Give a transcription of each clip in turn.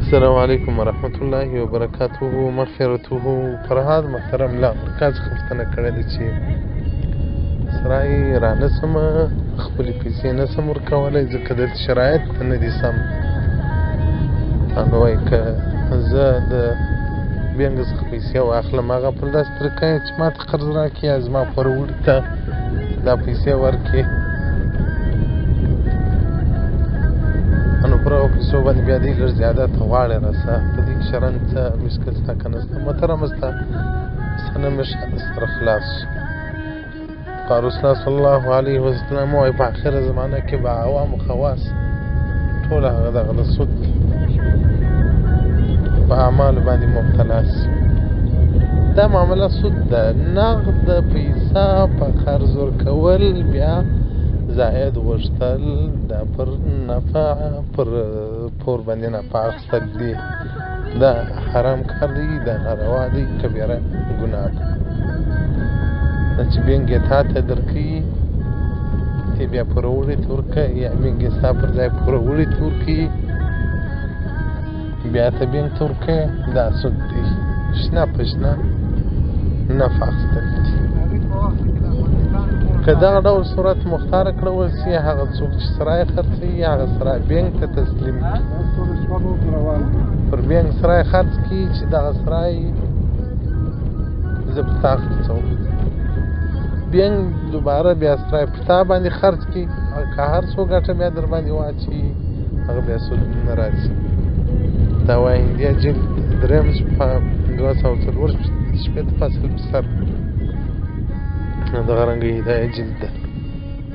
السلام علیکم ورحمت الله وبرکاته. مغفرته فرهاد محترم لا مرکز خفتنه کړی ده چې سرای را نسم خپلې پیسې نسم ورکولی ځکه دلته شرایط نه دي سم. نو وایي که زه د بینګ څخه پیسې واخلم هغه په داسې طریقه چې ما ته قرض راکړي یا زما پوروړي ته دا پیسې ورکړي، نو پر هغو پیسو باندې بیا دوی لږ زیادت غواړي راسه. په دې کې شرن څه مشکل شته که نه شته؟ محترمه ستا څه نه مې سره خلاص شو. رسول الله صلی الله علیه وسلم وایي په آخره زمانه کې به عوام و خواص ټول هغه دغه د سود په اعمالو باندې مبتلا شي. دا معامله سود ده. نقد پیسه په قرض ورکول بیا زاید غوښتل دا پر نفع پر پور باندې نفع اخیستل دي، دا حرام کار دی، دا ناروا دی، کبیره ګناه ده. چې بینګ یې تا ته درکوي ته بیا پوروړي ته ورکوې یا بینګ یې ستا پر ځای پوروړي ته ورکوي بیا ته بینګ ته ورکوې، دا سود دی. شنه په شنه نفع اخیستل دي. که دغه ډول صورت مختاره کړول سي هغه څوک چې سرای خرڅوي هغه سرای بینګ ته تسلیم کړي، پر بینګ سرای خرڅ کړي چې دغه سرای زه په تا خرڅوم، بینګ دوباره بیا سرای په تا باندې خرڅ کړي، که هر څو ګټه بیا در باندې واچوي هغه بیا سود نه راځي. دا وایي هندیه جلد درېیم 204 فصل بسر دغه رنګه هدایه جلد ده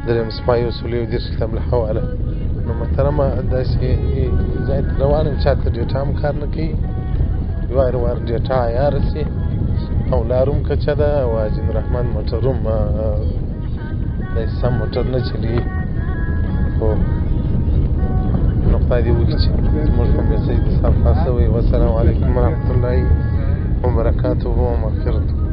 درېیم صفحه 130 کتاب الحواله. نو محترمه داسې ځای ته روان یم چا ته ډېټا هم کار نه کوي، وار وار ډېټا عیاره سي او لارم کچه ده او حاجي رحمان موټر هم داسې سم موټر نه چلوي، خو نو خدای دې وکړي چې زموږ په میسج د صفحه شوی. والسلام علیکم ورحمة الله وبرکاته ومغفرته.